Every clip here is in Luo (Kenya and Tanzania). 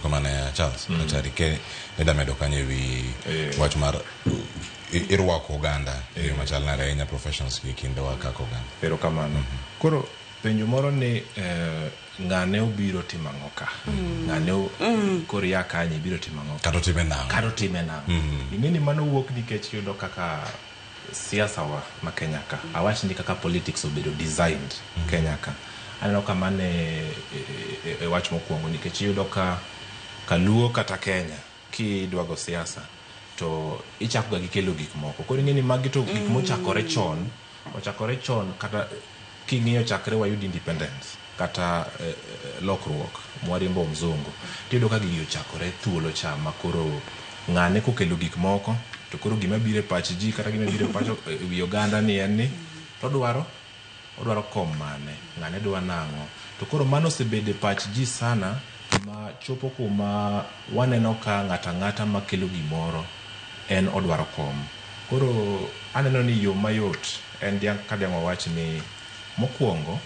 komane Charles achari ke edamedo kanye wi wach mar irwako Uganda machal na renya professionals kinde wakako Uganda pero kamano koro penjo moro ni ngane obiro timango ka ngane koria kanye biro timango kato time na ingeni mano wuok nikech yudo kaka siasa wa ma Kenya ka awach ni kaka politics obedo designed Kenya ka aneno kama ne wach mokwongo nikech yudo ka Luo kata Kenya kidwago siasa to ichako ga gikelo gik moko koro ngeni magi to gik mochakore chon kata king'iyo chakre wayud independence kata lokruok mwarimbo mzungu tiyudo ka gigi ochakore thuolo cha makoro ngane kokelo gik moko to koro gima bire pach ji kata gima bire pach wi Uganda ni en ni odwaro kom mane ngane dwa nango to koro mano sebede pach ji sana ma chopo kuma waneno ka ngata makelo gimoro en odwaro kom koro aneno ni yo mayot en kadiang wach ni mokwongo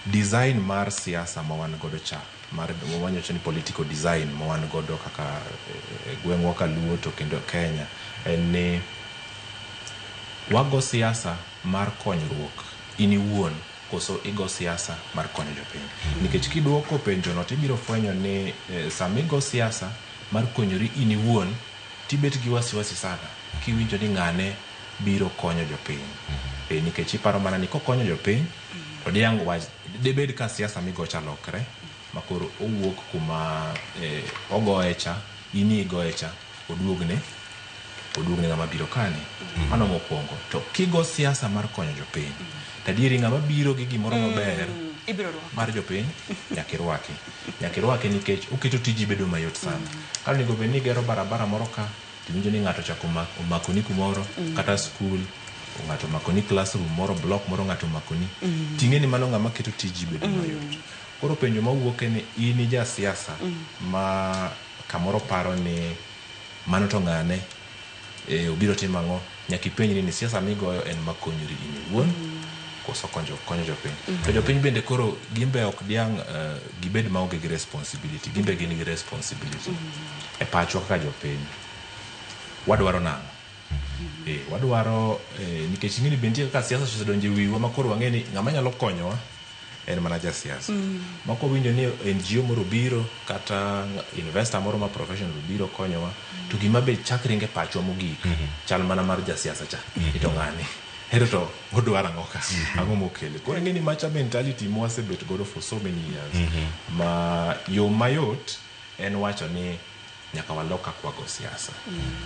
design mar siasa ma wan godo cha mar wanyocha ni political design ma wan godo kaka gwengwa ka Luo to kendo Kenya en ni wago siasa mar konyruok iniwuon koso igo siasa mar konyo jopiny nikech kiduoko penjo no tibiro fwenyo ni samigo siasa mar konyori iniwuon tibet gi wasiwasi sana kiwinjo ni ngane biro konyo jopiny nikech iparo mana ni kokonyo jopiny to diango wach debed ka siasa migocha lokre makoro owuok kuma ogoecha ini igoecha oduogne ngama biro kane mano mokwongo to kigo siasa mar konyo jopiny tadieri ngama biro gi gimoro maber mar jopiny nyakirwaki nikech oketo tiji bedo mayot sana kalo nego bed ni gero barabara moro ka tiwinjo ni ng'ato chako makoni kumoro kata school ng'ato makoni classroom moro block moro ng'ato makoni ting'e ni mano ng'ama keto tiji bedo mayot koro penjo mawuok ni ini ja siasa ma kamoro paro ni mano to ng'ane obiro timango nyaki penjni ni siasa migoyo en makonyori iniwuon koso konyo jopiny to jopiny bende koro gimbe ok diang gibed maonge gi responsibility gimbe gin gi responsibility e pacho kaka jopiny wadwaro nang'o wadwaro nikech ngini bende kaka siasa osedonje wiwa makoro wang'eni ng'ama nyalo konyowa en mana ja siasa mako winjo ni NGO moro biro kata investor moro ma professional biro konyowa to gima be chakringe pacho mogik chal mana mar ja siasa cha ito ng'ani hero to odwara ngoka ang'o mokele koro ngeni macha mentality mwasebet godo for so many years ma yo mayot en wacho ni nyaka waloka kwago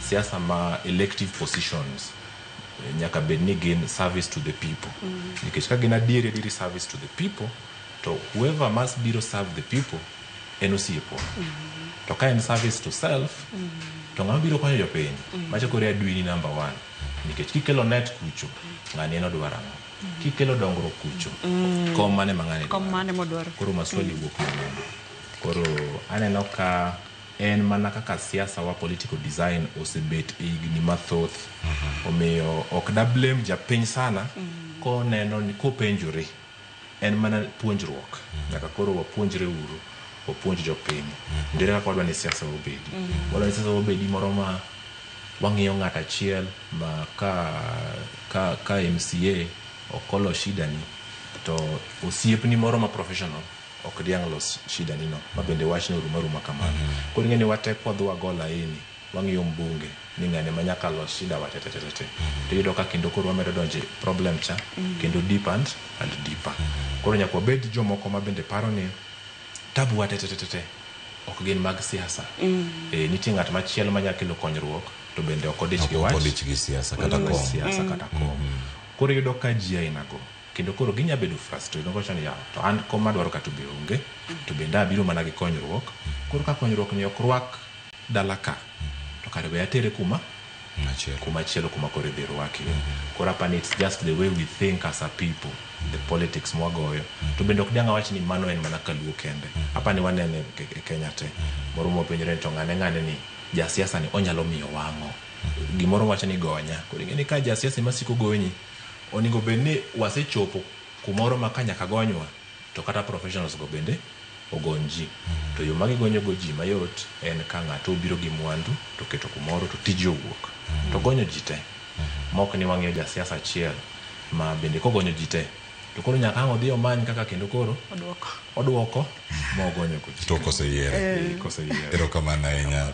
siasa ma elective positions nyaka bed ni gin service to the people nikech ka gin adieri service to the people to whoever must biro serve the people en osiepo to ka en service to self to ng'ama biro konyo jopiny macha kore adwini number 1 nikech kikelo net kucho ng'ani en odwaro kikelo dongruok kucho kom mane modwaro koro maswali wuok mang'eny koro aneno ka en mana kaka siasa wa political design osebet igni mathoth omiyo ok da blame japiny sana ko neno ni ko penjore en mana puonjruok nyaka koro wapuonjre uru wapuonj jopiny ndire kaka wadwa ni siasa obedi wadwa ni siasa obedi moro ma wang'iyo ng'at achiel ma ka MCA okolo shida ni to osiepni moro ma professional ok diang los shida nino mabende wachne ruma kamano koro ng'eni wate kodwa gola ini wang'iyo mbunge ni ng'ane manyaka los shida watetete to yudo ka kendo koro wamedo donje problem cha kendo deep and deeper koro nyaka wabed jomoko mabende paro ni tabu watetete ok gin mag siasa nitie ng'at machielo manyalo kelo konyruok to bende ok odich gi wach odich gi siasa kata kom koro yudo ka ji ainago kendo koro ginya bedo frustrated no gocho ni yaw to an koma dwaro ka to be onge to bende abiro mana gi konyruok koro ka konyruok ni ok rwak dalaka to kare we atere kuma chielo kuma kore biro waki koro apani it's just the way we think as a people the politics mwagoyo to bende ok dianga wach ni mano en mana Kaluo kende apani wanene Kenya te moro mo penjore to ng'ane ni ja siasa ni onyalo miyo wang'o gimoro wacho ni gonya koro ng'eni ka ja siasa masiko gonyi oningo bende wasechopo kumoro makanya kagonywa to kata professionals go bende ogonji. To yo magigonyo go ji mayot en ka ng'ato obiro gi mwandu to keto kumoro to tiji owuok. To gonyo ji te. Mok ni wang'eyo jasiasa achiel ma bende kogonyo ji te. To koro nyaka ang' odhi omany kaka kendo koro oduoko ma ogonyo go ji. To koseyiere. Erokamano ahinya.